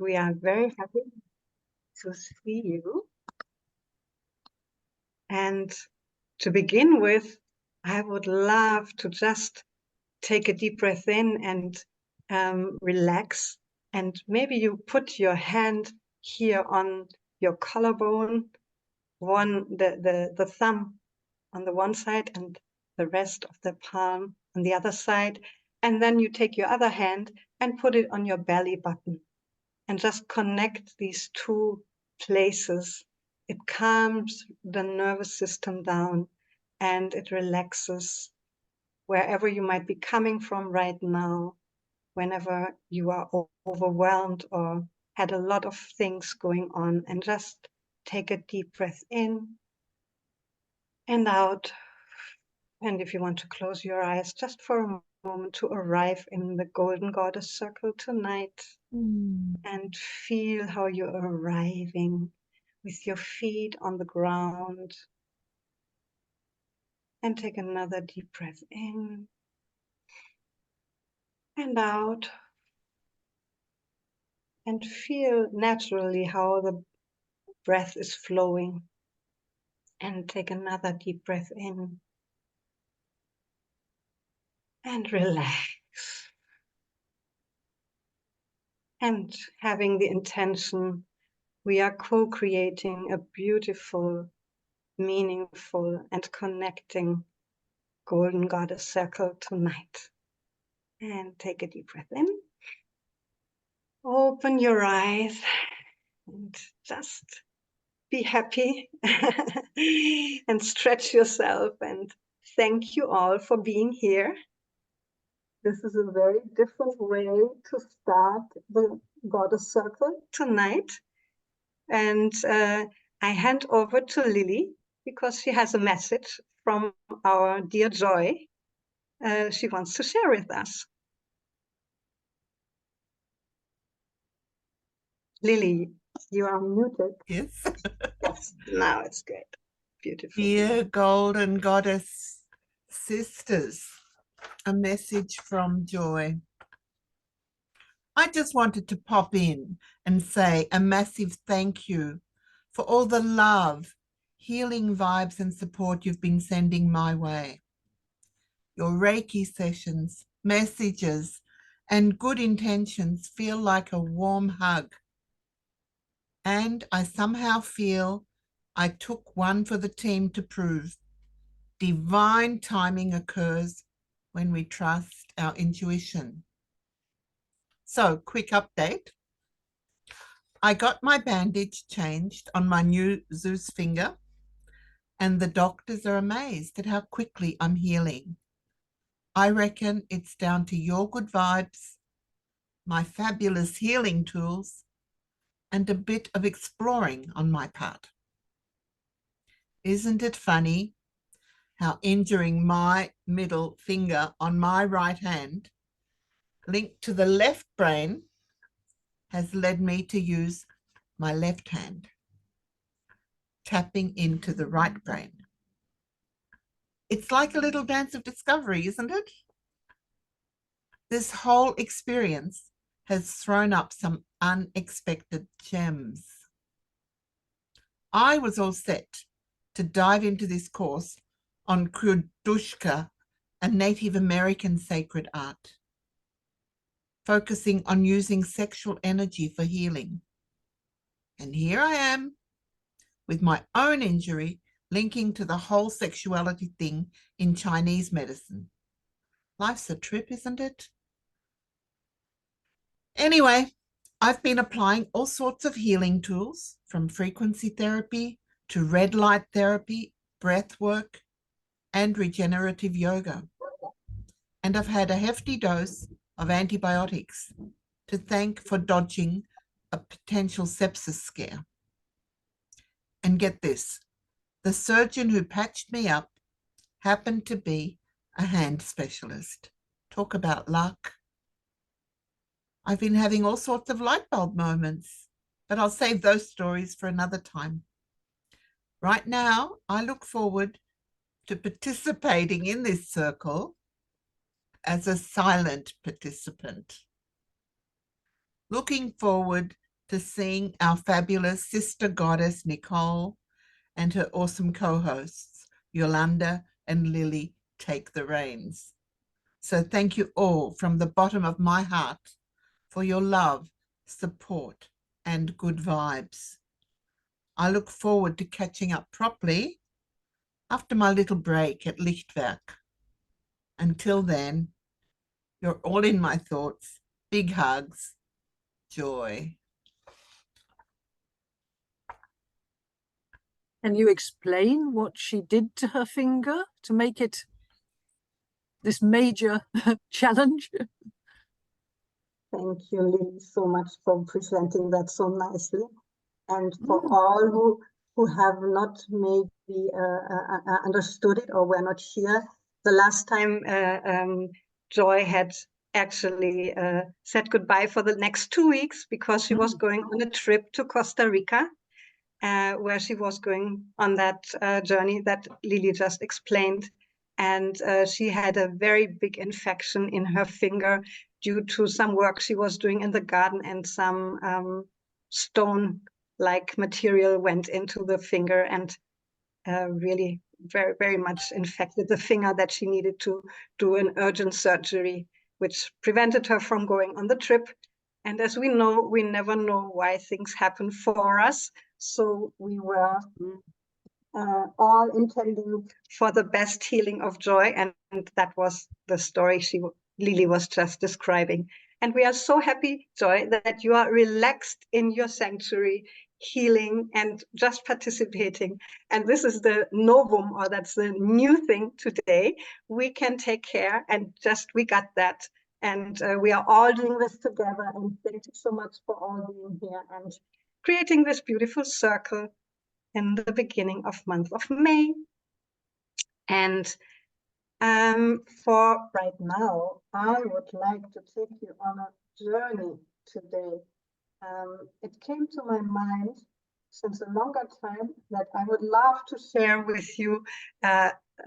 we are very happy to see you. And to begin with, I would love to just take a deep breath in and relax. And maybe you put your hand here on your collarbone, the thumb on the one side and the rest of the palm on the other side. And then you take your other hand and put it on your belly button and just connect these two places. It calms the nervous system down and it relaxes wherever you might be coming from right now, whenever you are overwhelmed or had a lot of things going on, and just take a deep breath in and out. And if you want to close your eyes just for a moment to arrive in the Golden Goddess Circle tonight and feel how you're arriving with your feet on the ground. And take another deep breath in and out. And feel naturally how the breath is flowing. And take another deep breath in. And relax. And having the intention, we are co-creating a beautiful, meaningful, and connecting Golden Goddess Circle tonight. And take a deep breath in. Open your eyes and just be happy and stretch yourself, and thank you all for being here. This is a very different way to start the Goddess Circle tonight. And I hand over to Lily because she has a message from our dear Joy she wants to share with us. Lily, you are muted. Yes. Yes, now it's great. Beautiful. Dear Golden Goddess sisters, a message from Joy. I just wanted to pop in and say a massive thank you for all the love, healing vibes and support you've been sending my way. Your Reiki sessions, messages, and good intentions feel like a warm hug. And I somehow feel I took one for the team to prove divine timing occurs when we trust our intuition. So, quick update. I got my bandage changed on my new Zeus finger, and the doctors are amazed at how quickly I'm healing. I reckon it's down to your good vibes, my fabulous healing tools, and a bit of exploring on my part. Isn't it funny how injuring my middle finger on my right hand, linked to the left brain, has led me to use my left hand, tapping into the right brain. It's like a little dance of discovery, isn't it? This whole experience has thrown up some unexpected gems. I was all set to dive into this course on Kudushka, a Native American sacred art, focusing on using sexual energy for healing. And here I am with my own injury linking to the whole sexuality thing in Chinese medicine. Life's a trip, isn't it? Anyway, I've been applying all sorts of healing tools, from frequency therapy to red light therapy, breath work, and regenerative yoga. And I've had a hefty dose of antibiotics to thank for dodging a potential sepsis scare. And get this, the surgeon who patched me up happened to be a hand specialist. Talk about luck. I've been having all sorts of light bulb moments, but I'll save those stories for another time. Right now, I look forward to participating in this circle as a silent participant. Looking forward to sing our fabulous sister goddess, Nicole, and her awesome co-hosts, Yolanda and Lily, take the reins. So thank you all from the bottom of my heart for your love, support, and good vibes. I look forward to catching up properly after my little break at Lichtwerk. Until then, you're all in my thoughts. Big hugs. Joy. Can you explain what she did to her finger to make it this major challenge? Thank you, Lily, so much for presenting that so nicely. And for all who have not maybe understood it or were not here, the last time Joy had actually said goodbye for the next 2 weeks because she was going on a trip to Costa Rica, where she was going on that journey that Lily just explained. And she had a very big infection in her finger due to some work she was doing in the garden, and some stone-like material went into the finger and really very, very much infected the finger that she needed to do an urgent surgery, which prevented her from going on the trip. And as we know, we never know why things happen for us. So we were all intending for the best healing of Joy, and that was the story Lily was just describing. And we are so happy, Joy, that you are relaxed in your sanctuary, healing and just participating. And this is the novum, or that's the new thing today. We can take care, and we got that. And we are all doing this together. And thank you so much for all being here and creating this beautiful circle in the beginning of month of May. And for right now, I would like to take you on a journey today. It came to my mind since a longer time that I would love to share with you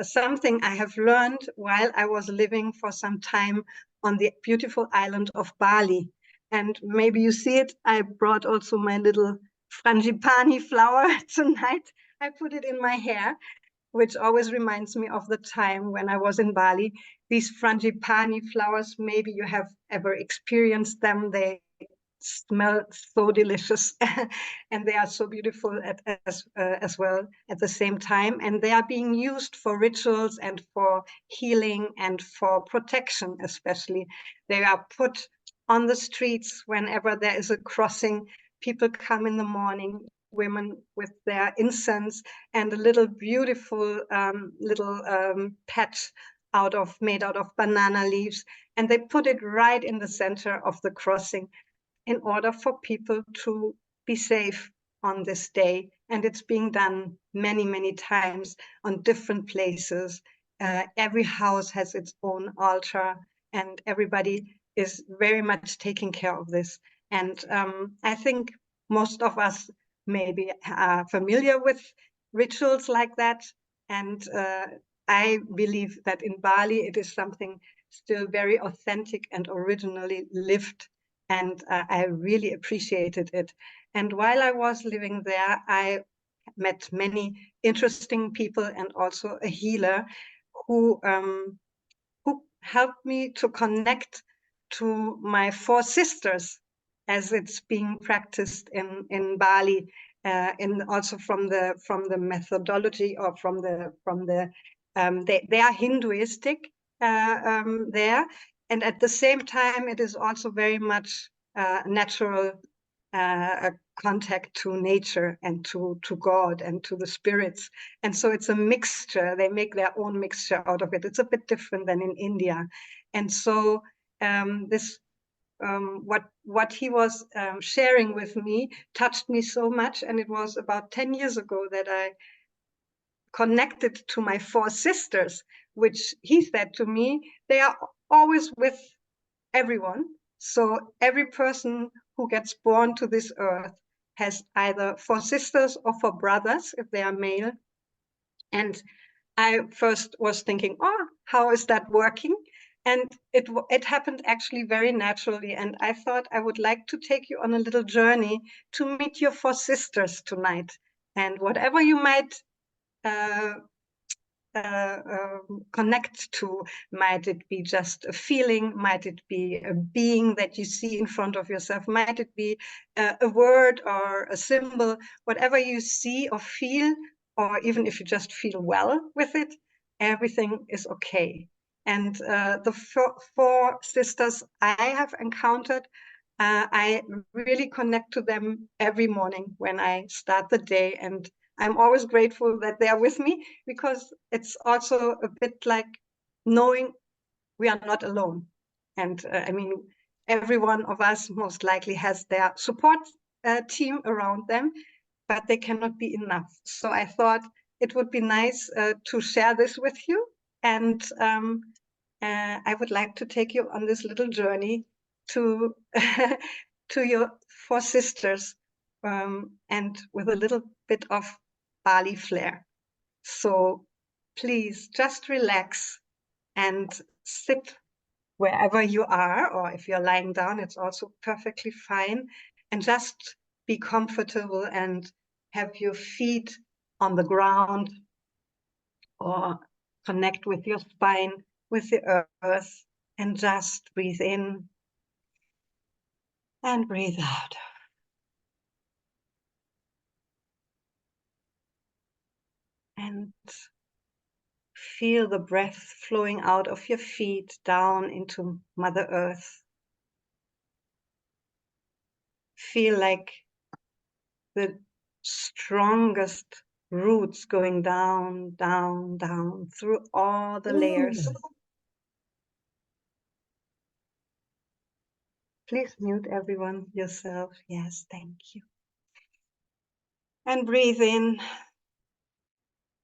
something I have learned while I was living for some time on the beautiful island of Bali. And maybe you see it, I brought also my little Frangipani flower tonight. I put it in my hair, which always reminds me of the time when I was in Bali. These Frangipani flowers, maybe you have ever experienced them. They smell so delicious and they are so beautiful as well at the same time. And they are being used for rituals and for healing and for protection, especially. They are put on the streets whenever there is a crossing. People come in the morning, women with their incense and a little beautiful patch made out of banana leaves, and they put it right in the center of the crossing in order for people to be safe on this day. And it's being done many, many times on different places. Every house has its own altar, and everybody is very much taking care of this. And I think most of us maybe are familiar with rituals like that. And I believe that in Bali, it is something still very authentic and originally lived. And I really appreciated it. And while I was living there, I met many interesting people and also a healer who helped me to connect to my 4 sisters, as it's being practiced in Bali, and also from the methodology, or they are Hinduistic there, and at the same time it is also very much natural contact to nature and to God and to the spirits. And so it's a mixture. They make their own mixture out of it. It's a bit different than in India. And so what he was sharing with me touched me so much. And it was about 10 years ago that I connected to my 4 sisters, which he said to me, they are always with everyone. So every person who gets born to this earth has either 4 sisters or 4 brothers if they are male. And I first was thinking, oh, how is that working? And it happened actually very naturally. And I thought I would like to take you on a little journey to meet your four sisters tonight. And whatever you might connect to, might it be just a feeling, might it be a being that you see in front of yourself, might it be a word or a symbol, whatever you see or feel, or even if you just feel well with it, everything is okay. And the four sisters I have encountered, I really connect to them every morning when I start the day, and I'm always grateful that they are with me, because it's also a bit like knowing we are not alone. And I mean, every one of us most likely has their support team around them, but they cannot be enough. So I thought it would be nice to share this with you. And I would like to take you on this little journey to, to your four sisters, and with a little bit of Bali flair. So please just relax and sit wherever you are, or if you're lying down, it's also perfectly fine. And just be comfortable and have your feet on the ground, or connect with your spine, with the earth, and just breathe in and breathe out. And feel the breath flowing out of your feet down into Mother Earth. Feel like the strongest roots going down, down, down through all the layers. Please mute everyone, yourself. Yes, thank you. And breathe in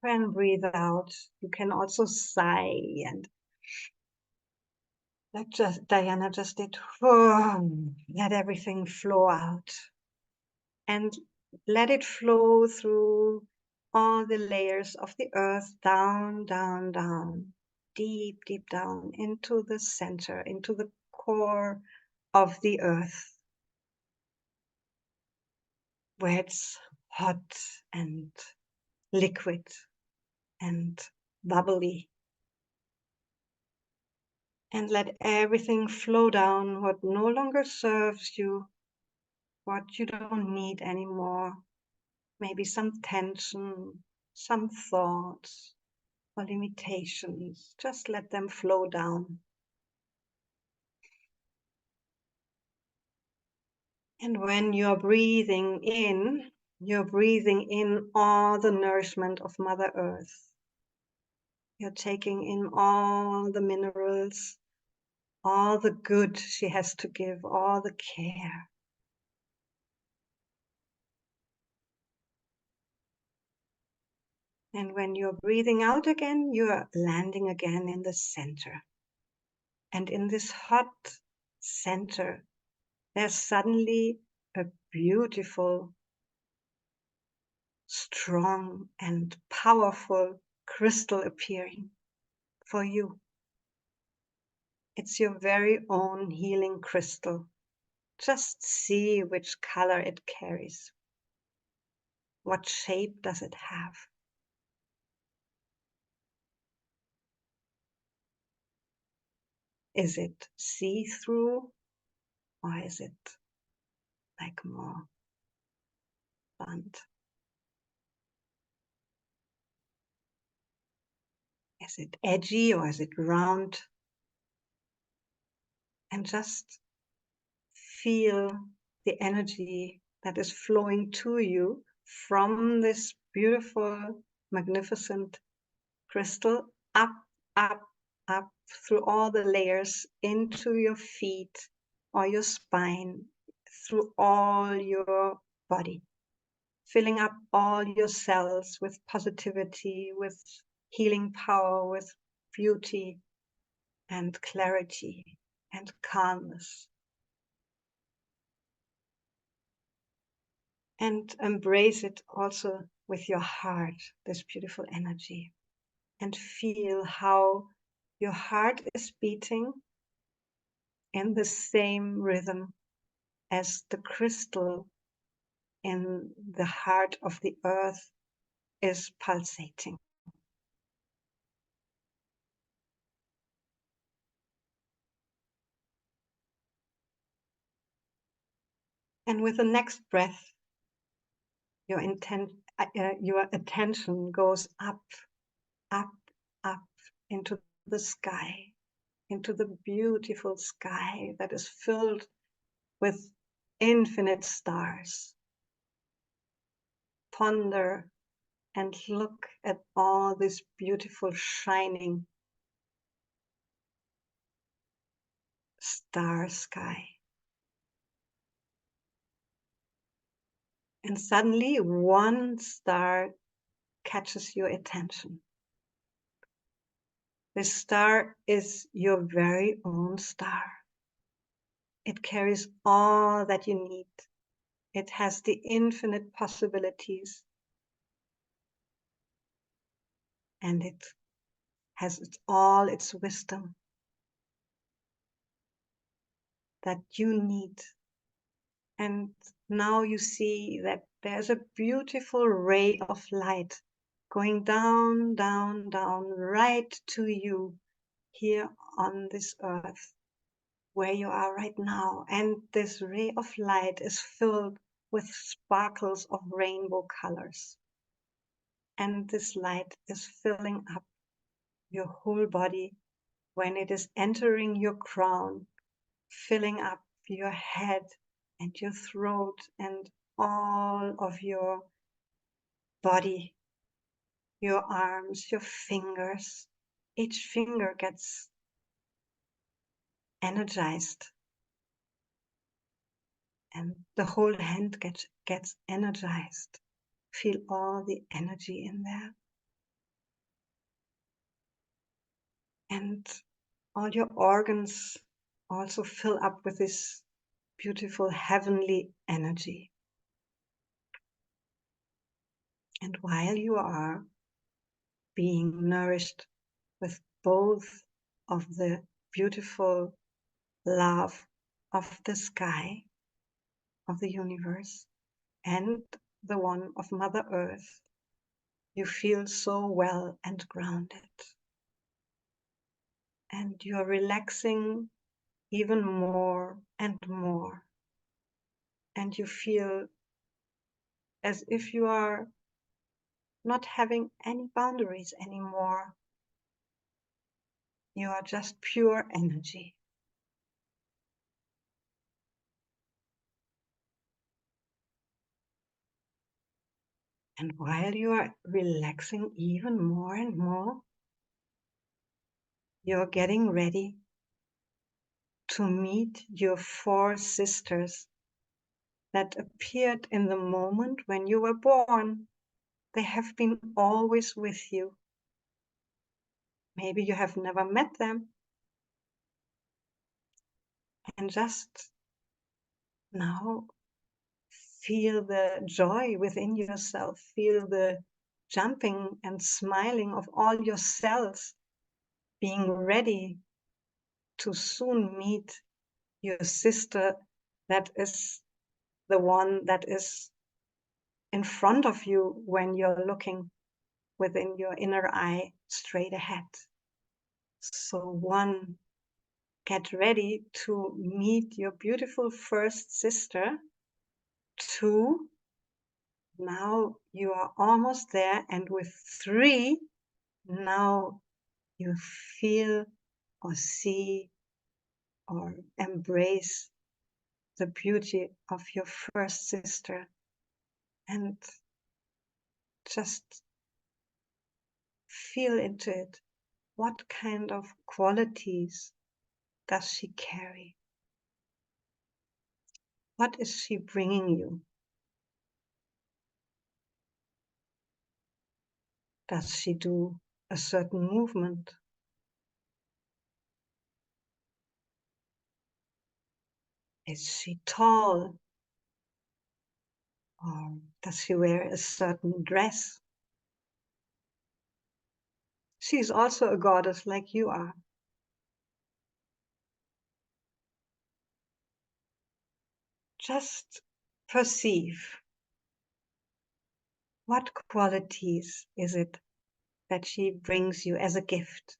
and breathe out. You can also sigh, and like just Diana just did. Let everything flow out. And let it flow through all the layers of the earth, down, down, down, deep, deep down into the center, into the core of the earth, where it's hot and liquid and bubbly. And let everything flow down, what no longer serves you, what you don't need anymore. Maybe some tension, some thoughts, or limitations. Just let them flow down. And when you're breathing in all the nourishment of Mother Earth. You're taking in all the minerals, all the good she has to give, all the care. And when you're breathing out again, you're landing again in the center. And in this hot center, there's suddenly a beautiful, strong and powerful crystal appearing for you. It's your very own healing crystal. Just see which color it carries. What shape does it have? Is it see-through, or is it like more blunt? Is it edgy, or is it round? And just feel the energy that is flowing to you from this beautiful, magnificent crystal up, up, up through all the layers into your feet or your spine, through all your body, filling up all your cells with positivity, with healing power, with beauty and clarity and calmness. And embrace it also with your heart, this beautiful energy, and feel how Your heart is beating in the same rhythm as the crystal in the heart of the earth is pulsating. And with the next breath, your attention goes up, up, up into the sky, into the beautiful sky that is filled with infinite stars. Ponder and look at all this beautiful shining star sky. And suddenly one star catches your attention. This star is your very own star. It carries all that you need. It has the infinite possibilities. And it has all its wisdom that you need. And now you see that there's a beautiful ray of light going down, down, down, right to you here on this earth, where you are right now. And this ray of light is filled with sparkles of rainbow colors. And this light is filling up your whole body when it is entering your crown, filling up your head and your throat and all of your body, your arms, your fingers. Each finger gets energized and the whole hand gets energized. Feel all the energy in there. And all your organs also fill up with this beautiful heavenly energy. And while you are being nourished with both of the beautiful love of the sky, of the universe, and the one of Mother Earth, you feel so well and grounded. And you're relaxing even more and more. And you feel as if you are not having any boundaries anymore. You are just pure energy. And while you are relaxing even more and more, you're getting ready to meet your 4 sisters that appeared in the moment when you were born. They have been always with you. Maybe you have never met them. And just now feel the joy within yourself. Feel the jumping and smiling of all your cells, being ready to soon meet your sister that is the one that is in front of you when you're looking within your inner eye straight ahead. So 1, get ready to meet your beautiful first sister. 2, now you are almost there. And with 3, now you feel or see or embrace the beauty of your first sister and just feel into it. What kind of qualities does she carry? What is she bringing you? Does she do a certain movement? Is she tall? Or does she wear a certain dress? She is also a goddess like you are. just perceive what qualities is it that she brings you as a gift.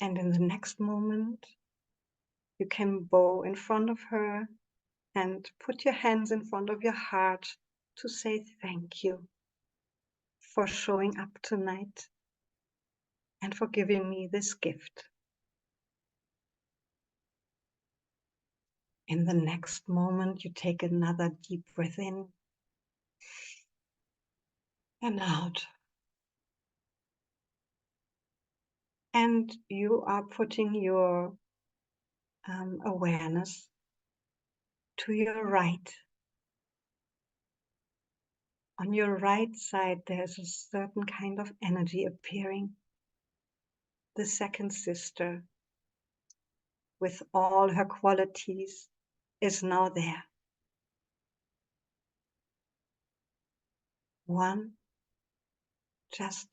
And in the next moment, you can bow in front of her and put your hands in front of your heart to say thank you for showing up tonight and for giving me this gift. In the next moment, you take another deep breath in and out. And you are putting your awareness to your right. On your right side, there's a certain kind of energy appearing. The second sister, with all her qualities, is now there. One, just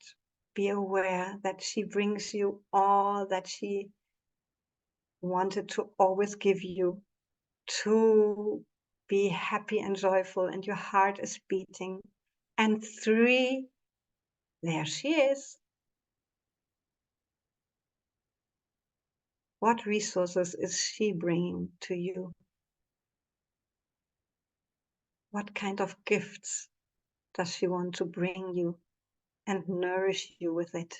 be aware that she brings you all that she wanted to always give you, to be happy and joyful, and your heart is beating. And 3, there she is. What resources is she bringing to you? What kind of gifts does she want to bring you and nourish you with it?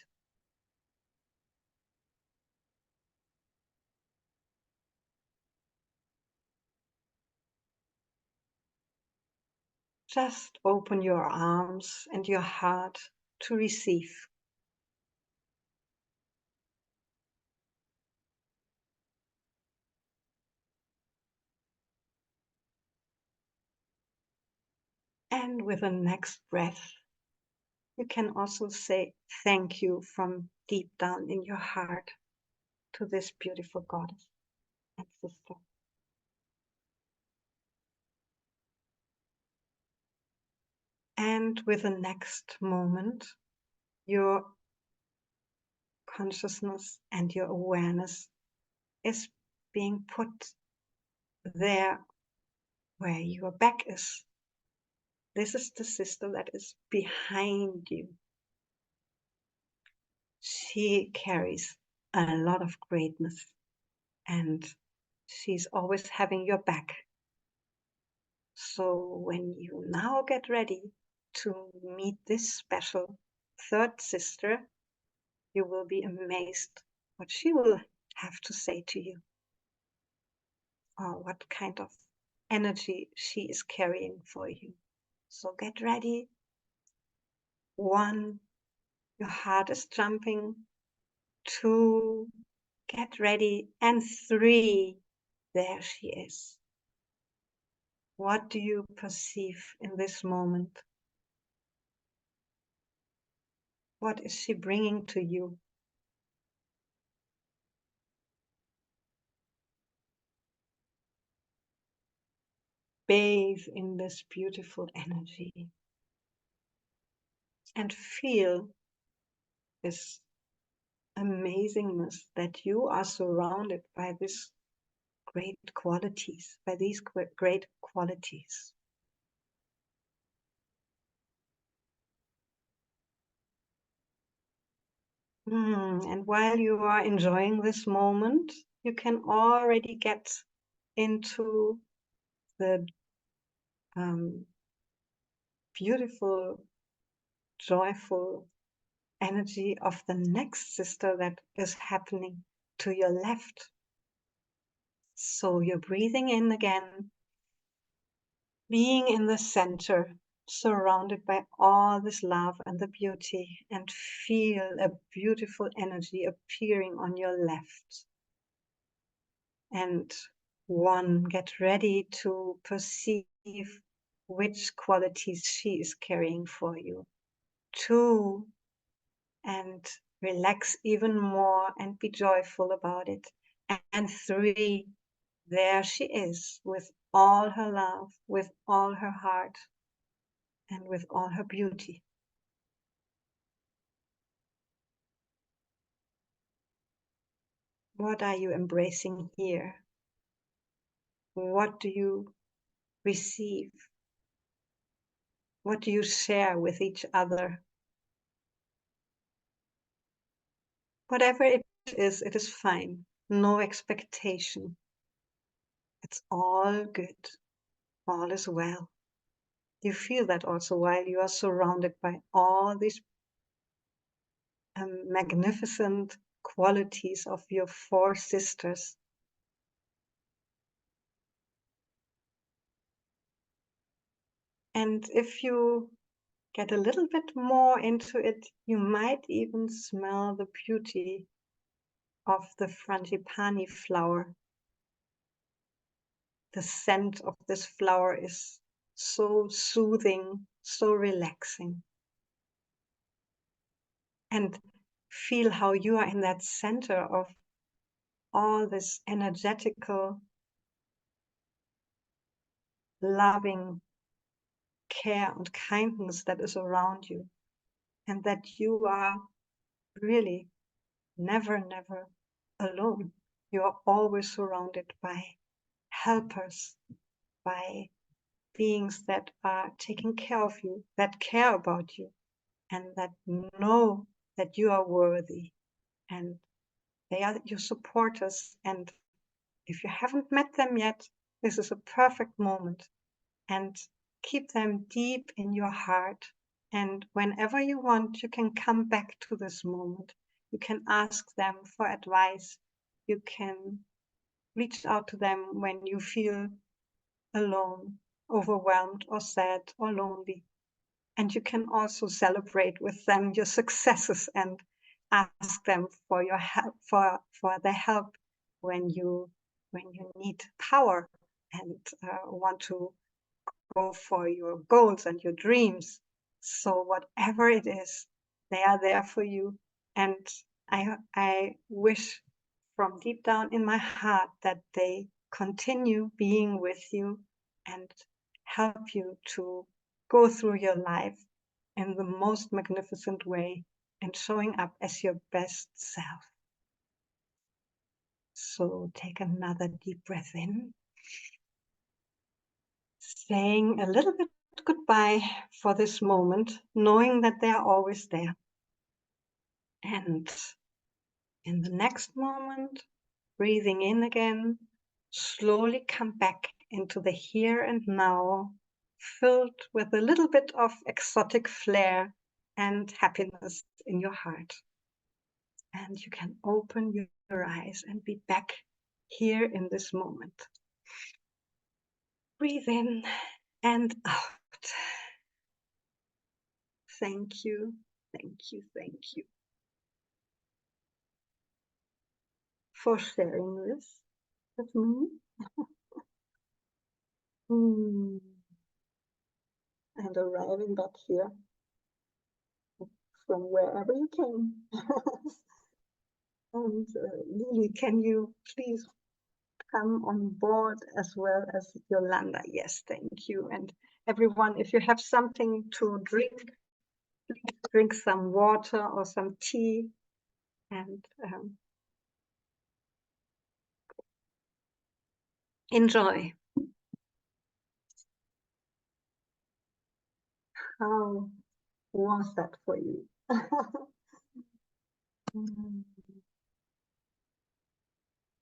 Just open your arms and your heart to receive. And with the next breath, you can also say thank you from deep down in your heart to this beautiful goddess and sister. And with the next moment, your consciousness and your awareness is being put there where your back is. This is the sister that is behind you. She carries a lot of greatness and she's always having your back. So when you now get ready to meet this special third sister, you will be amazed what she will have to say to you, or what kind of energy she is carrying for you. So get ready. 1, your heart is jumping. 2, get ready. And 3, there she is. What do you perceive in this moment? What is she bringing to you? Bathe in this beautiful energy and feel this amazingness that you are surrounded by these great qualities, And while you are enjoying this moment, you can already get into the beautiful, joyful energy of the next sister that is happening to your left. So you're breathing in again, being in the center, surrounded by all this love and the beauty, and feel a beautiful energy appearing on your left. And 1, get ready to perceive which qualities she is carrying for you. 2, and relax even more and be joyful about it. And 3, there she is with all her love, with all her heart, and with all her beauty. What are you embracing here? What do you receive? What do you share with each other? Whatever it is fine. No expectation. It's all good. All is well. You feel that also while you are surrounded by all these magnificent qualities of your four sisters. And if you get a little bit more into it, you might even smell the beauty of the Frangipani flower. The scent of this flower is so soothing, so relaxing. And feel how you are in that center of all this energetical, loving care and kindness that is around you. And that you are really never, never alone. You are always surrounded by helpers, by beings that are taking care of you, that care about you, and that know that you are worthy. And they are your supporters. And if you haven't met them yet, this is a perfect moment. And keep them deep in your heart. And whenever you want, you can come back to this moment. You can ask them for advice. You can reach out to them when you feel alone, overwhelmed, or sad, or lonely. And you can also celebrate with them your successes and ask them for your help, for their help when you need power and want to go for your goals and your dreams. So whatever it is, they are there for you. And I wish from deep down in my heart that they continue being with you and help you to go through your life in the most magnificent way and showing up as your best self. So take another deep breath in, saying a little bit goodbye for this moment, knowing that they are always there. And in the next moment, breathing in again, slowly come back into the here and now, filled with a little bit of exotic flair and happiness in your heart. And you can open your eyes and be back here in this moment. Breathe in and out. Thank you, thank you, thank you for sharing this with me. And arriving back here from wherever you came. And Lily, can you please come on board as well as Yolanda? Yes, thank you. And everyone, if you have something to drink, please drink some water or some tea. And enjoy. How was that for you?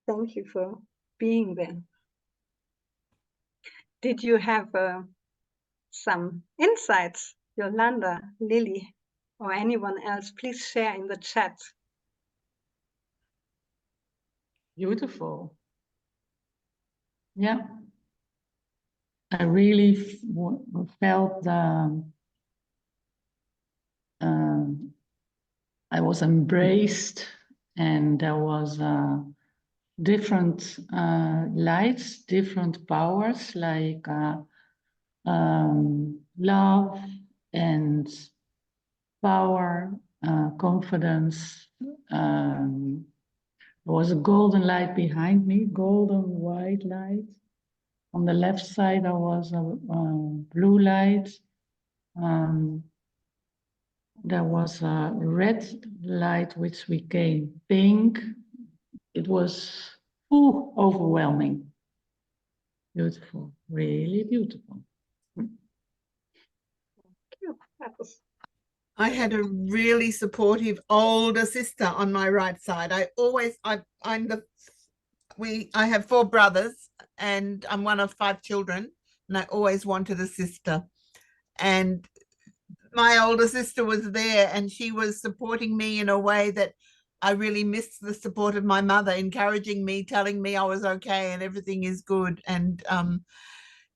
Thank you for being there. Did you have some insights, Yolanda, Lily, or anyone else? Please share in the chat. Beautiful. Yeah. I really felt the I was embraced, and there was different lights, different powers, like love and power, confidence. There was a golden light behind me, golden white light. On the left side, there was a blue light. There was a red light which became pink, it was overwhelming. Beautiful, really beautiful. That was I had a really supportive older sister on my right side. I have 4 brothers and I'm one of 5 children, and I always wanted a sister. And my older sister was there, and she was supporting me in a way that I really missed the support of my mother, encouraging me, telling me I was okay and everything is good. And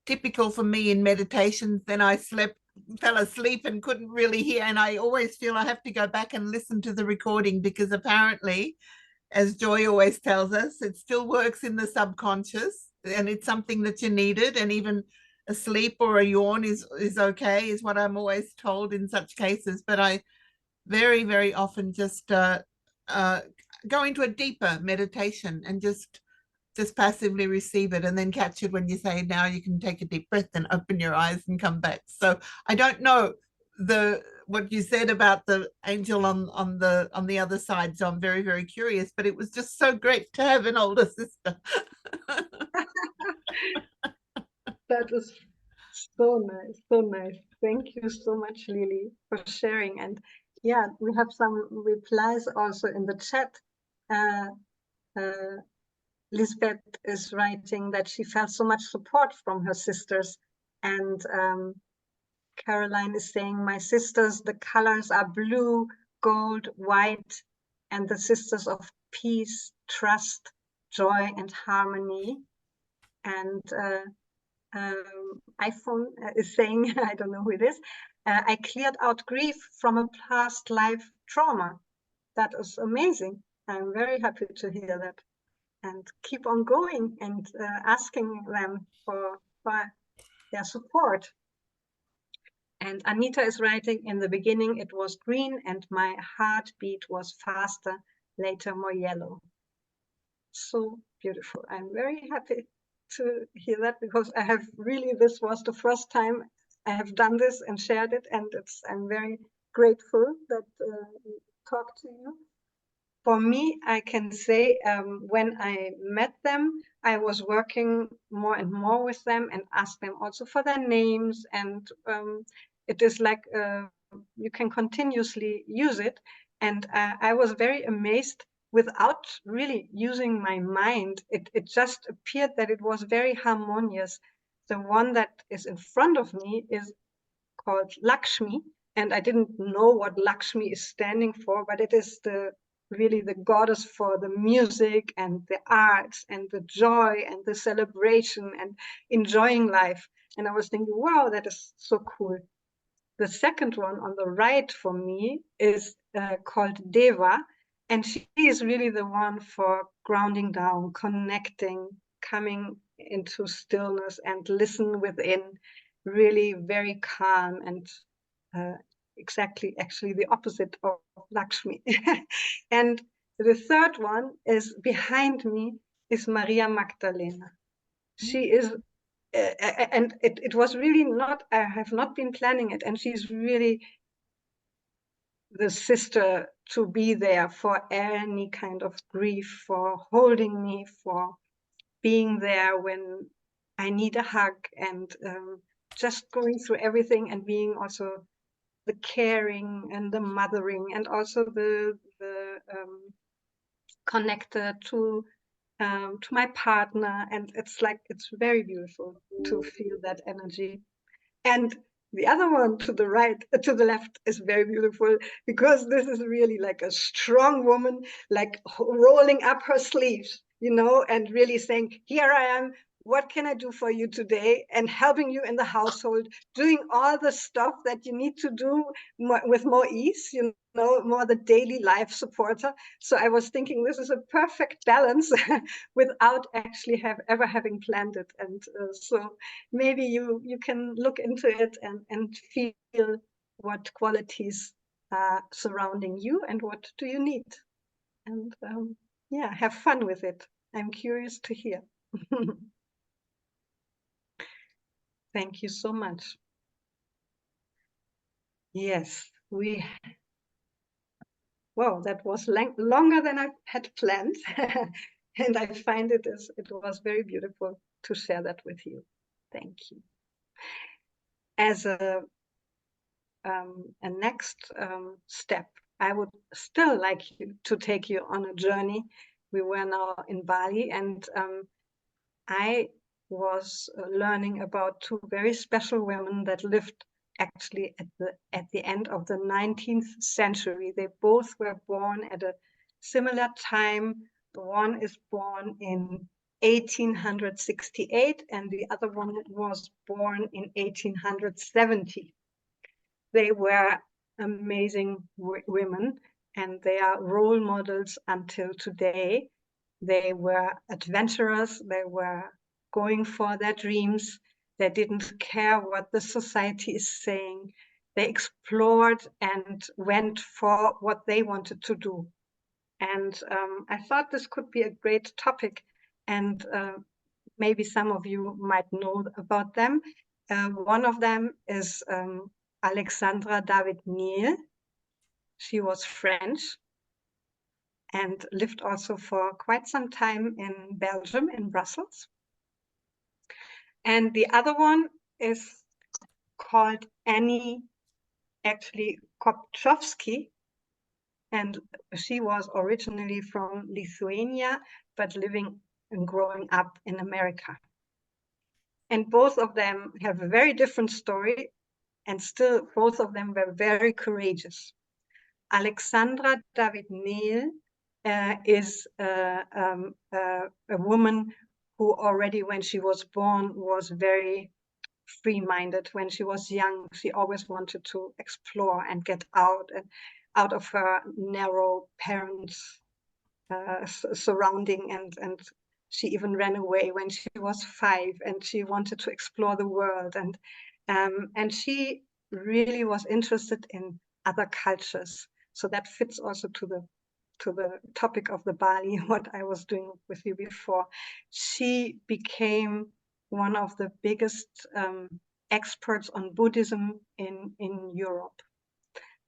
typical for me in meditations, then I fell asleep and couldn't really hear. And I always feel I have to go back and listen to the recording, because apparently, as Joy always tells us, it still works in the subconscious, and it's something that you needed. And even a sleep or a yawn is okay, is what I'm always told in such cases. But I very, very often just go into a deeper meditation and just passively receive it, and then catch it when you say, now you can take a deep breath and open your eyes and come back. So I don't know what you said about the angel on the other side, so I'm very, very curious, but it was just so great to have an older sister. That was so nice, so nice. Thank you so much, Lily, for sharing. And yeah, we have some replies also in the chat. Lisbeth is writing that she felt so much support from her sisters. And Caroline is saying, my sisters, the colors are blue, gold, white, and the sisters of peace, trust, joy, and harmony. And iPhone is saying, I don't know who it is, I cleared out grief from a past life trauma. That is amazing. I'm very happy to hear that. And keep on going and asking them for their support. And Anita is writing, in the beginning it was green and my heartbeat was faster, later more yellow. So beautiful. I'm very happy to hear that, because I have really, this was the first time I have done this and shared it, and I'm very grateful that we talked to you. For me, I can say when I met them, I was working more and more with them and asked them also for their names. And it is like you can continuously use it. And I was very amazed, without really using my mind. It just appeared that it was very harmonious. The one that is in front of me is called Lakshmi. And I didn't know what Lakshmi is standing for, but it is really the goddess for the music and the arts and the joy and the celebration and enjoying life. And I was thinking, wow, that is so cool. The second one on the right for me is called Deva. And she is really the one for grounding down, connecting, coming into stillness and listen within, really very calm and exactly actually the opposite of Lakshmi. And the third one is behind me is Maria Magdalena. She is, and it was really not, I have not been planning it, and she's really the sister to be there for any kind of grief, for holding me, for being there when I need a hug, and just going through everything, and being also the caring and the mothering, and also the connected to my partner. And it's like, it's very beautiful to feel that energy. And the other one to the right, to the left, is very beautiful, because this is really like a strong woman, like rolling up her sleeves, and really saying, here I am, what can I do for you today? And helping you in the household, doing all the stuff that you need to do with more ease, more the daily life supporter. So I was thinking, this is a perfect balance without actually ever having planned it. And so maybe you can look into it and feel what qualities are surrounding you and what do you need. And yeah, have fun with it. I'm curious to hear. Thank you so much. Yes, wow, that was longer than I had planned. And I find it was very beautiful to share that with you. Thank you. As a next step, I would still like to take you on a journey. We were now in Bali, and I was learning about two very special women that lived actually at the end of the 19th century. They both were born at a similar time. The one is born in 1868 and the other one was born in 1870. They were amazing women and they are role models until today. They were adventurous, they were going for their dreams, they didn't care what the society is saying. They explored and went for what they wanted to do. And I thought this could be a great topic, and maybe some of you might know about them. One of them is Alexandra David-Néel. She was French and lived also for quite some time in Belgium, in Brussels. And the other one is called Annie, actually Kopczowski, and she was originally from Lithuania, but living and growing up in America. And both of them have a very different story, and still both of them were very courageous. Alexandra David-Néel is a woman who already when she was born was very free-minded. When she was young, she always wanted to explore and get out of her narrow parents' surrounding, and she even ran away when she was 5 and she wanted to explore the world, and she really was interested in other cultures. So that fits also to the topic of the Bali, what I was doing with you before. She became one of the biggest experts on Buddhism in Europe.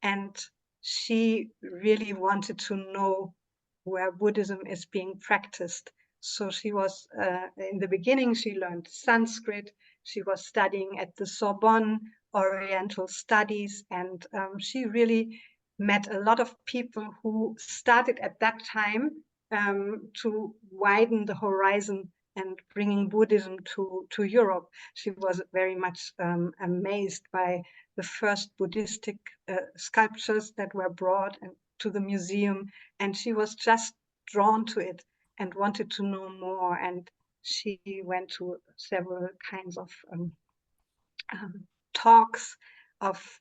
And she really wanted to know where Buddhism is being practiced. So she was, in the beginning, she learned Sanskrit. She was studying at the Sorbonne Oriental Studies, and she really met a lot of people who started at that time to widen the horizon and bringing Buddhism to Europe. She was very much amazed by the first Buddhistic sculptures that were brought to the museum, and she was just drawn to it and wanted to know more. And she went to several kinds of talks of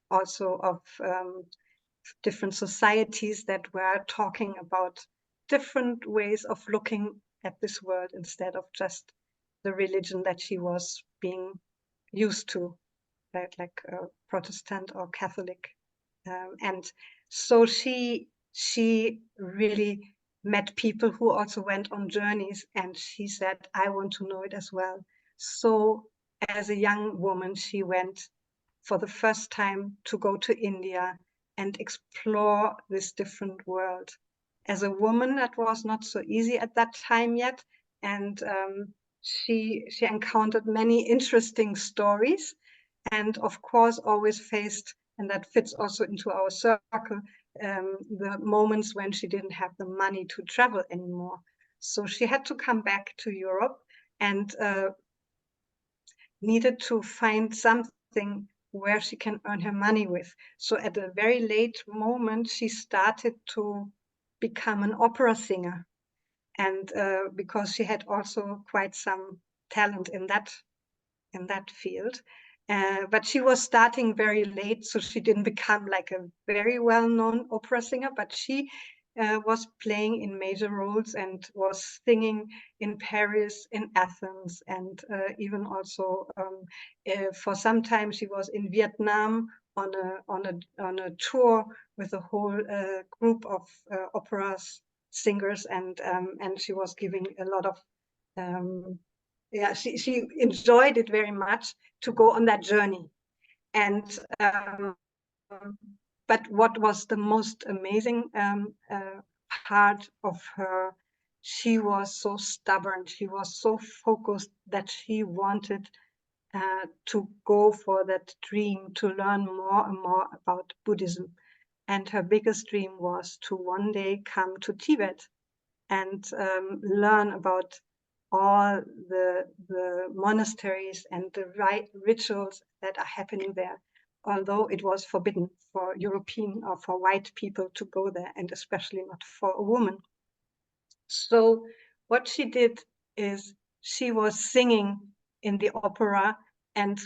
different societies that were talking about different ways of looking at this world instead of just the religion that she was being used to, like Protestant or Catholic. And so she really met people who also went on journeys, and she said, I want to know it as well. So as a young woman, she went for the first time to go to India and explore this different world. As a woman, that was not so easy at that time yet, and she encountered many interesting stories, and of course always faced, and that fits also into our circle, the moments when she didn't have the money to travel anymore. So she had to come back to Europe and needed to find something where she can earn her money with. So at a very late moment, she started to become an opera singer. And because she had also quite some talent in that field. But she was starting very late, so she didn't become like a very well-known opera singer, but she was playing in major roles and was singing in Paris, in Athens, and even also for some time she was in Vietnam on a tour with a whole group of opera singers, and she was giving a lot of she enjoyed it very much to go on that journey. And But what was the most amazing part of her, she was so stubborn, she was so focused that she wanted to go for that dream, to learn more and more about Buddhism. And her biggest dream was to one day come to Tibet and learn about all the monasteries and the right rituals that are happening there, although it was forbidden for European or for white people to go there, and especially not for a woman. So what she did is she was singing in the opera and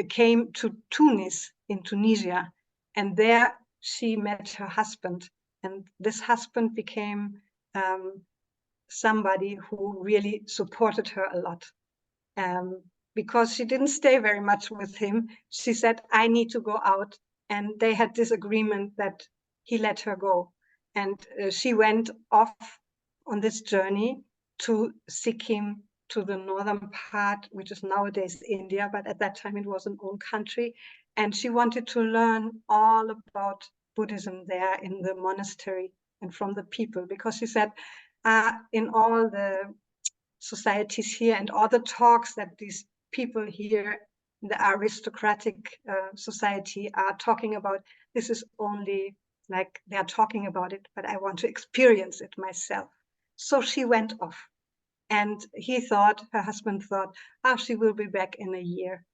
came to Tunis in Tunisia, and there she met her husband, and this husband became somebody who really supported her a lot. Because she didn't stay very much with him, she said, I need to go out. And they had this agreement that he let her go. And she went off on this journey to Sikkim, to the northern part, which is nowadays India, but at that time it was an own country. And she wanted to learn all about Buddhism there in the monastery and from the people, because she said, in all the societies here and all the talks that these people here, the aristocratic society, are talking about, this is only like they're talking about it, but I want to experience it myself. So she went off, and her husband thought, oh, she will be back in a year.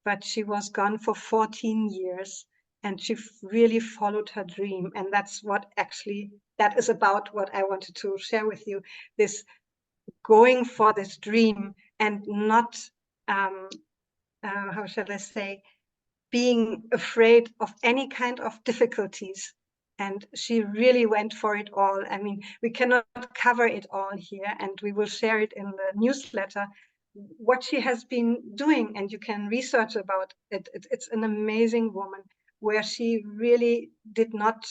But she was gone for 14 years, and she really followed her dream. And that's what actually, that is about what I wanted to share with you, this going for this dream and not, how shall I say, being afraid of any kind of difficulties. And she really went for it all. I mean, we cannot cover it all here, and we will share it in the newsletter, what she has been doing, and you can research about it. It's an amazing woman, where she really did not,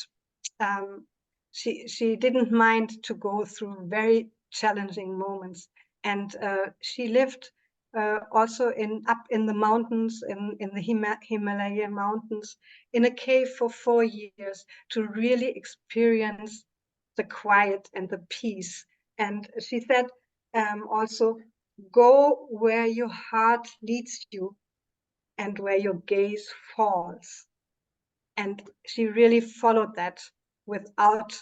she didn't mind to go through very challenging moments. And she lived also up in the mountains, in the Himalaya mountains, in a cave for 4 years to really experience the quiet and the peace. And she said also, go where your heart leads you and where your gaze falls. And she really followed that without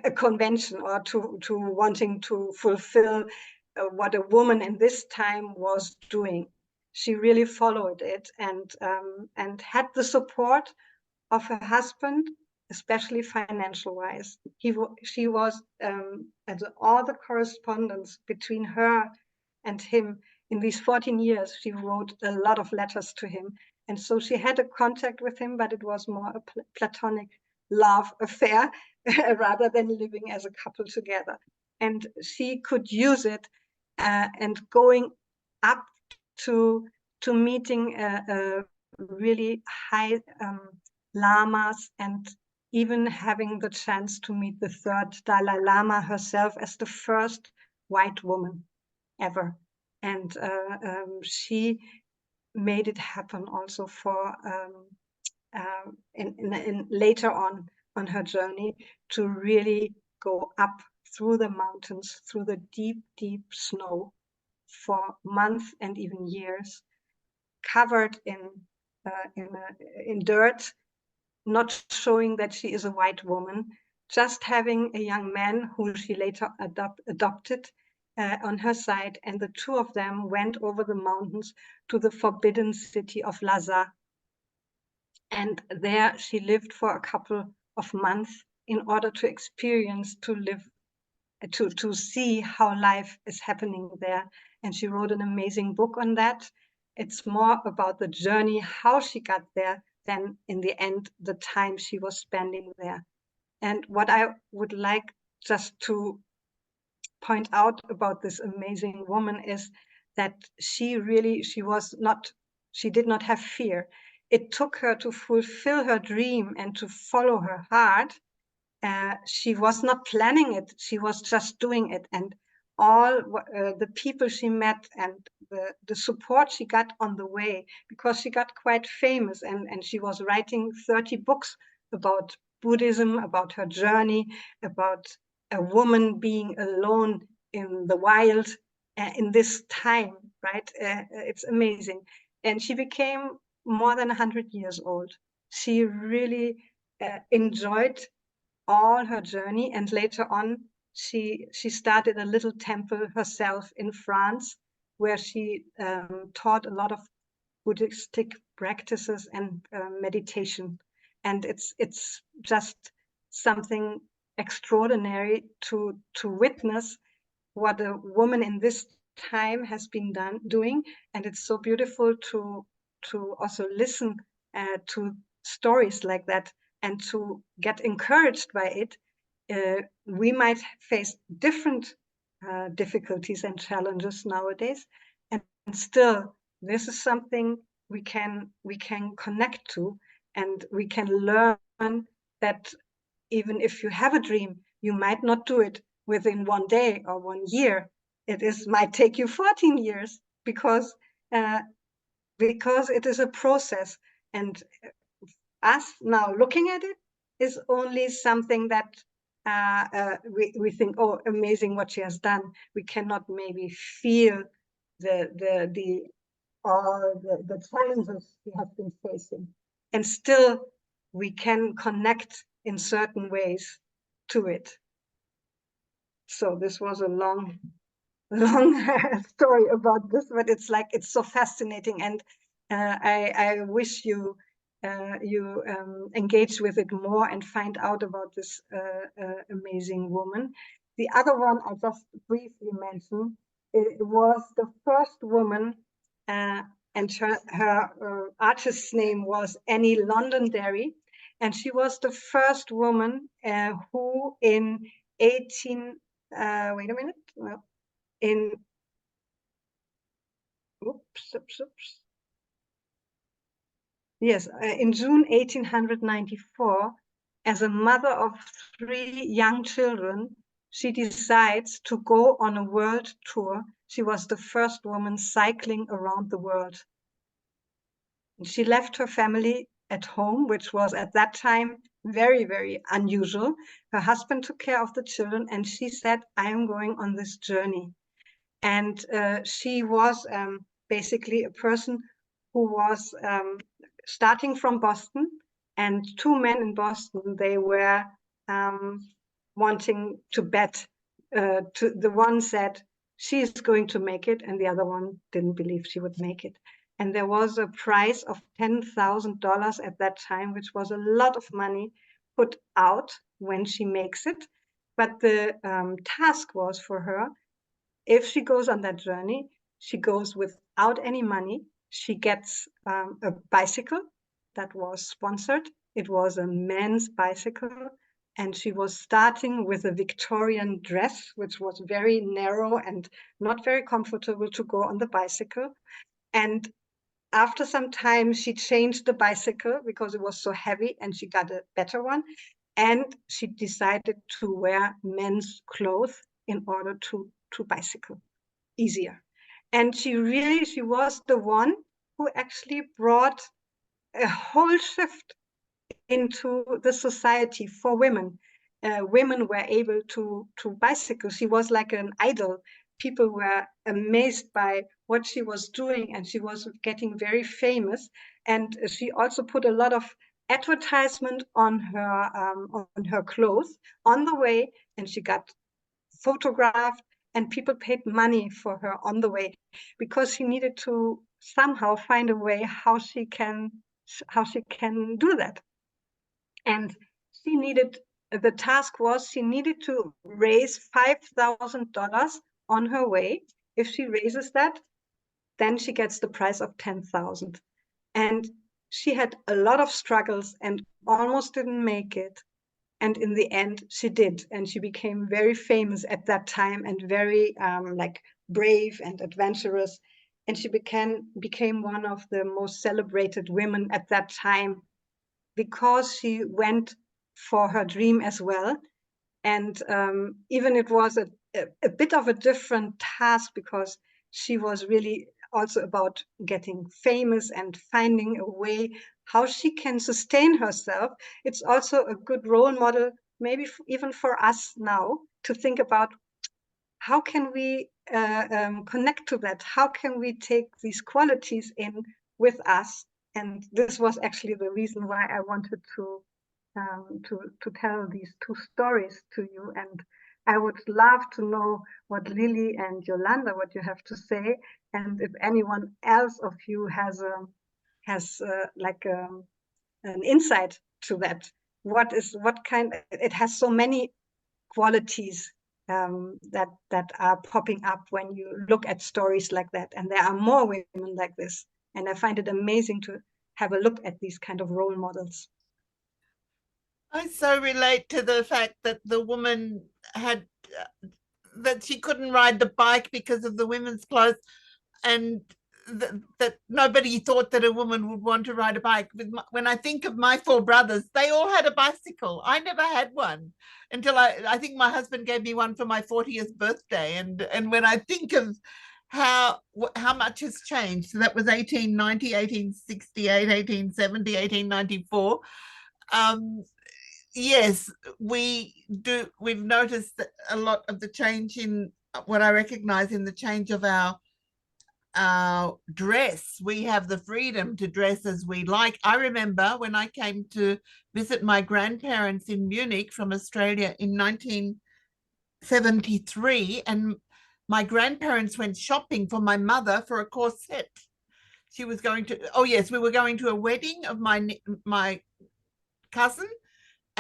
a convention or to wanting to fulfill what a woman in this time was doing. She really followed it, and had the support of her husband, especially financial wise. She was, and all the correspondence between her and him in these 14 years, she wrote a lot of letters to him. And so she had a contact with him, but it was more a platonic love affair rather than living as a couple together. And she could use it and going up to meeting a really high lamas, and even having the chance to meet the 3rd Dalai Lama herself as the first white woman ever. And she made it happen also for in later on her journey, to really go up through the mountains, through the deep snow for months and even years, covered in dirt, not showing that she is a white woman, just having a young man who she later adopted on her side, and the two of them went over the mountains to the forbidden city of Lhasa. And there she lived for a couple of months in order to experience, to see how life is happening there. And she wrote an amazing book on that. It's more about the journey, how she got there, than in the end, the time she was spending there. And what I would like just to point out about this amazing woman is that she did not have fear. It took her to fulfill her dream and to follow her heart. She was not planning it, she was just doing it. And all the people she met and the support she got on the way, because she got quite famous, and she was writing 30 books about Buddhism, about her journey, about a woman being alone in the wild in this time, right? It's amazing. And she became more than 100 years old. She really enjoyed all her journey, and later on she started a little temple herself in France, where she taught a lot of Buddhistic practices and meditation. And it's just something extraordinary to witness what a woman in this time has been doing. And it's so beautiful to also listen to stories like that and to get encouraged by it. We might face different difficulties and challenges nowadays, and still this is something we can connect to, and we can learn that even if you have a dream, you might not do it within 1 day or 1 year. Might take you 14 years, because it is a process. And us now looking at it is only something that we think, oh, amazing what she has done. We cannot maybe feel all the challenges she has been facing, and still we can connect in certain ways to it. So this was a long story about this, but it's so fascinating, and I wish you engage with it more and find out about this amazing woman. The other one I just briefly mentioned, it was the first woman, and her artist's name was Annie Londonderry, and she was the first woman who in 18 wait a minute, well, in in June 1894, as a mother of 3 young children, she decides to go on a world tour. She was the first woman cycling around the world. She left her family at home, which was at that time very, very unusual. Her husband took care of the children, and she said, I am going on this journey. And she was basically a person who was starting from Boston, and 2 men in Boston, they were wanting to bet. The one said, she is going to make it, and the other one didn't believe she would make it. And there was a prize of $10,000 at that time, which was a lot of money put out when she makes it. But the task was for her, if she goes on that journey, she goes without any money. She gets a bicycle that was sponsored. It was a men's bicycle, and she was starting with a Victorian dress, which was very narrow and not very comfortable to go on the bicycle. And after some time, she changed the bicycle because it was so heavy, and she got a better one. And she decided to wear men's clothes in order to bicycle easier. And she was the one who actually brought a whole shift into the society for women. Women were able to bicycle. She was like an idol. People were amazed by what she was doing, and she was getting very famous. And she also put a lot of advertisement on her clothes on the way, and she got photographed, and people paid money for her on the way, because she needed to somehow find a way how she can do that. And the task was, she needed to raise $5,000 on her way. If she raises that, then she gets the prize of 10,000. And she had a lot of struggles and almost didn't make it. And in the end, she did. And she became very famous at that time, and very brave and adventurous. And she became one of the most celebrated women at that time, because she went for her dream as well. And even it was a a bit of a different task, because she was really also about getting famous and finding a way how she can sustain herself. It's also a good role model, maybe even for us now, to think about how can we connect to that? How can we take these qualities in with us? And this was actually the reason why I wanted to tell these two stories to you. And I would love to know what Lily and Yolanda, what you have to say, and if anyone else of you has an insight to that. What kind? It has so many qualities that are popping up when you look at stories like that, and there are more women like this. And I find it amazing to have a look at these kind of role models. I so relate to the fact that the woman had that she couldn't ride the bike because of the women's clothes, and that nobody thought that a woman would want to ride a bike. When I think of my four brothers, they all had a bicycle. I never had one until I think my husband gave me one for my 40th birthday. And when I think of how much has changed, so that was 1890, 1868, 1870, 1894. Yes, we've noticed a lot of the change in what I recognize in the change of our dress. We have the freedom to dress as we like. I remember when I came to visit my grandparents in Munich from Australia in 1973, and my grandparents went shopping for my mother for a corset. She was going to, oh yes, we were going to a wedding of my cousin.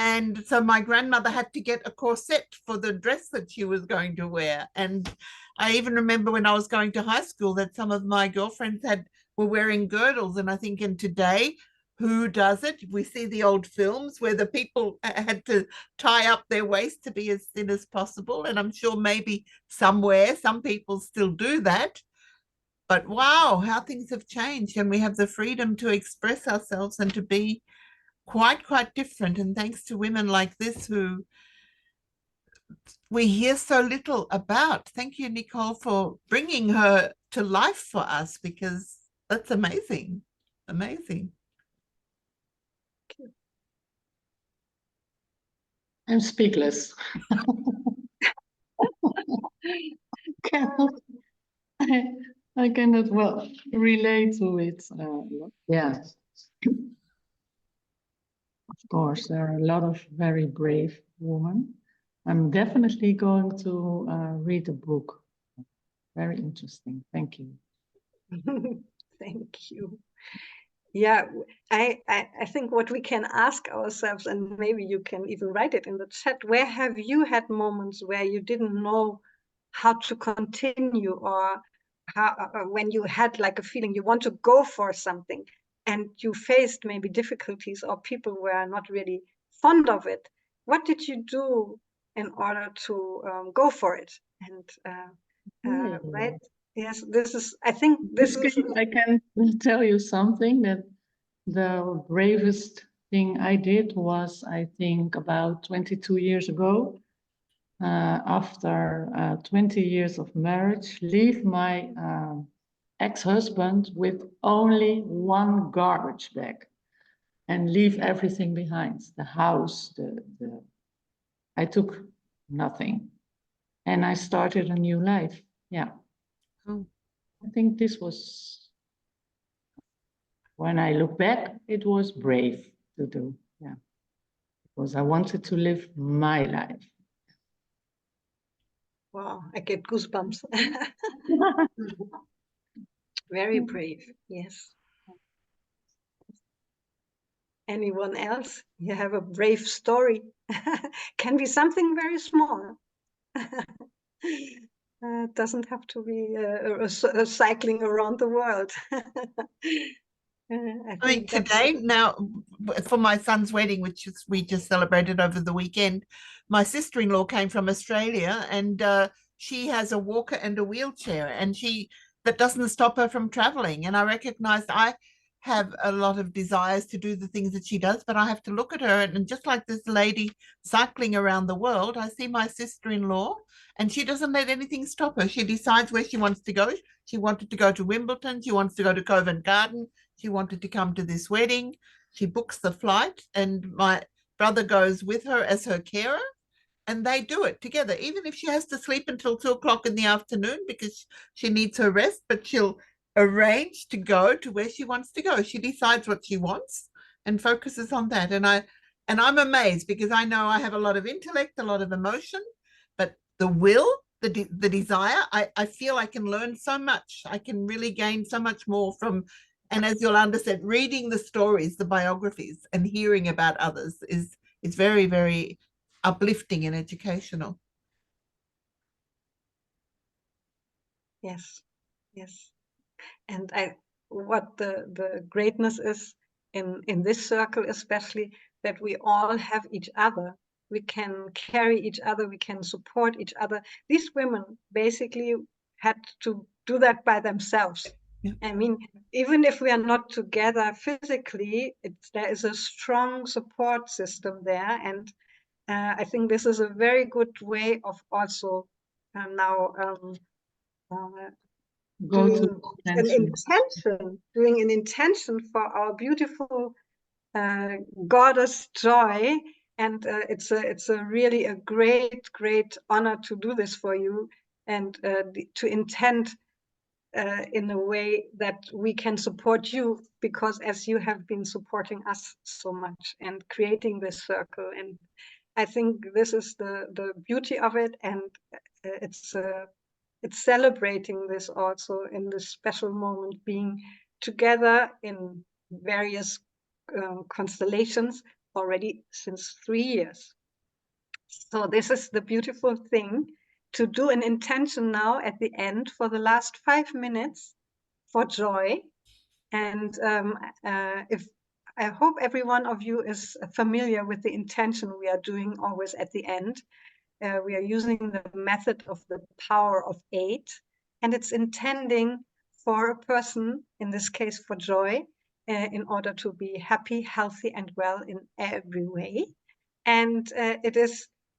And so my grandmother had to get a corset for the dress that she was going to wear. And I even remember when I was going to high school that some of my girlfriends were wearing girdles. And I think in today, who does it? We see the old films where the people had to tie up their waist to be as thin as possible. And I'm sure maybe somewhere, some people still do that. But wow, how things have changed. And we have the freedom to express ourselves and to be quite different. And thanks to women like this who we hear so little about. Thank you, Nicole, for bringing her to life for us, because that's amazing. I'm speechless. I cannot well relate to it. Yeah. Of course, there are a lot of very brave women. I'm definitely going to read the book. Very interesting. Thank you. Thank you. Yeah, I think what we can ask ourselves, and maybe you can even write it in the chat, where have you had moments where you didn't know how to continue, or how when you had like a feeling you want to go for something and you faced maybe difficulties or people were not really fond of it? What did you do in order to go for it? And right? Yes, this is, I think this is. I can tell you something, that the bravest thing I did was, I think, about 22 years ago, after 20 years of marriage, leave my ex-husband with only one garbage bag and leave everything behind, the house, I took nothing, and I started a new life. Yeah. Oh. I think this was, when I look back, it was brave to do. Yeah. Because I wanted to live my life. Wow, I get goosebumps. Very brave, yes. Anyone else? You have a brave story. Can be something very small. Doesn't have to be cycling around the world. I mean, today, now, for my son's wedding, which we just celebrated over the weekend, my sister-in-law came from Australia, and she has a walker and a wheelchair, and that doesn't stop her from traveling. And I recognized I have a lot of desires to do the things that she does, but I have to look at her, and just like this lady cycling around the world, I see my sister-in-law, and she doesn't let anything stop her. She decides where she wants to go. She wanted to go to Wimbledon. She wants to go to Covent Garden. She wanted to come to this wedding. She books the flight, and my brother goes with her as her carer, and they do it together, even if she has to sleep until 2 o'clock in the afternoon because she needs her rest, but she'll arrange to go to where she wants to go. She decides what she wants and focuses on that. And I'm amazed because I know I have a lot of intellect, a lot of emotion, but the will, the desire, I feel I can learn so much. I can really gain so much more from, and as Yolanda said, reading the stories, the biographies, and hearing about others is very, very uplifting and educational. Yes, yes. And what the greatness is in this circle, especially, that we all have each other. We can carry each other. We can support each other. These women basically had to do that by themselves. Yeah. I mean, even if we are not together physically, there is a strong support system there. And I think this is a very good way of also now doing an intention for our beautiful goddess Joy, and it's a really a great honor to do this for you, and to intend in a way that we can support you, because as you have been supporting us so much and creating this circle. And I think this is the beauty of it, and it's celebrating this also in this special moment, being together in various constellations already since 3 years. So this is the beautiful thing, to do an intention now at the end for the last 5 minutes for joy. And if I hope every one of you is familiar with the intention we are doing always at the end. We are using the method of the power of 8, and it's intending for a person, in this case for Joy, in order to be happy, healthy, and well in every way. And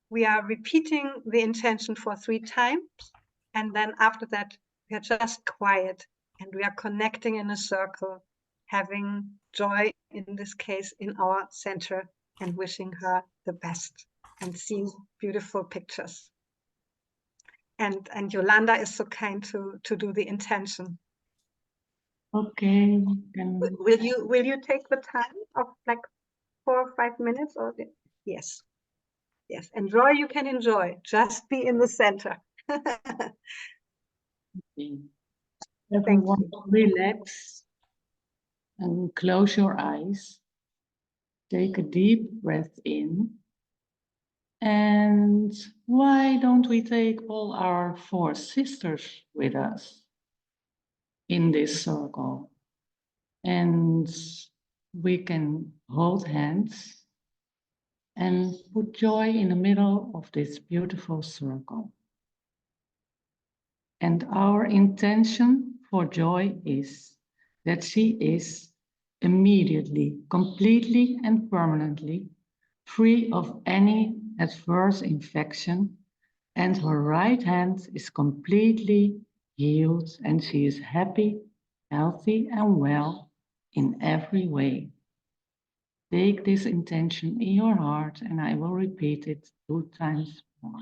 we are repeating the intention for 3 times, and then after that we are just quiet, and we are connecting in a circle, having Joy, in this case, in our center, and wishing her the best, and seeing beautiful pictures. And Yolanda is so kind to do the intention. Okay. Will you take the time of like 4 or 5 minutes? Or yes. Yes. Enjoy, you can enjoy. Just be in the center. Okay. Everyone relax and close your eyes. Take a deep breath in. And why don't we take all our 4 sisters with us in this circle? And we can hold hands and put Joy in the middle of this beautiful circle. And our intention for Joy is that she is immediately, completely, and permanently free of any adverse infection, and her right hand is completely healed, and she is happy, healthy, and well in every way. Take this intention in your heart, and I will repeat it 2 times more.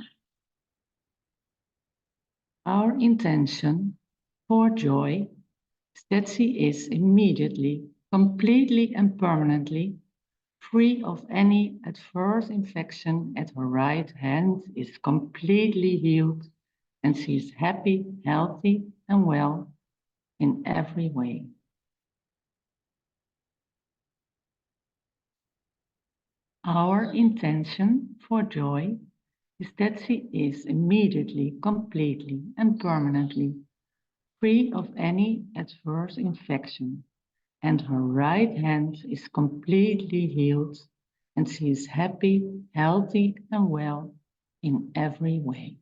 Our intention for Joy is that she is immediately, completely, and permanently free of any adverse infection, and her right hand is completely healed, and she is happy, healthy, and well in every way. Our intention for Joy is that she is immediately, completely, and permanently free of any adverse infection, and her right hand is completely healed, and she is happy, healthy, and well in every way.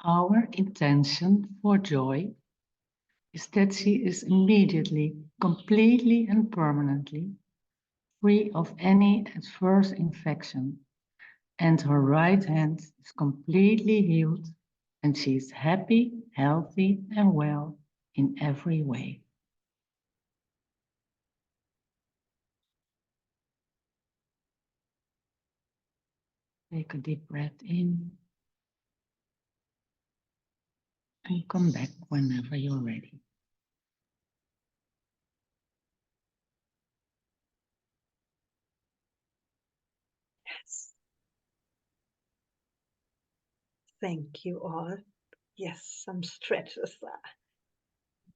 Our intention for Joy is that she is immediately, completely and permanently free of any adverse infection, and her right hand is completely healed, and she is happy, healthy, and well in every way. Take a deep breath in and come back whenever you're ready. Yes. Thank you all. Yes, some stretches are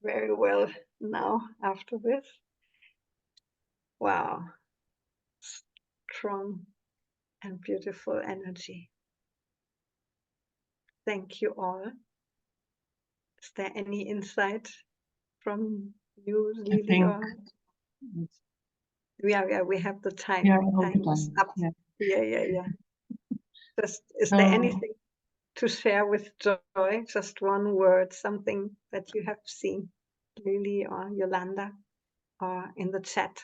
very well now after this. Wow. Strong and beautiful energy. Thank you all. Is there any insight from you, Lily? think Or yeah, we have the time. Yeah, Time is up. yeah. Yeah. Just, is So, there anything to share with Joy? Just one word, something that you have seen, Lily or Yolanda, or in the chat.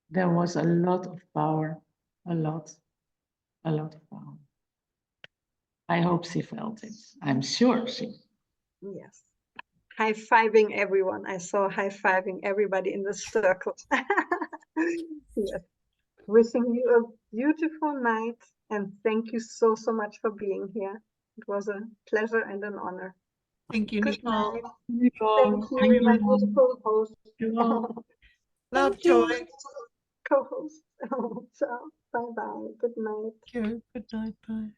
there was a lot of power, a lot of power. I hope she felt it. I'm sure she. Yes. High-fiving everyone. I saw high-fiving everybody in the circle. Yes. Wishing you a beautiful night, and thank you so much for being here. It was a pleasure and an honor. Thank you, Good Nicole. night. Nicole, Thank you, my beautiful host. Love, Thank you, Joy. co-host. Ciao. Bye-bye. Good night. Thank you. Good night. Bye.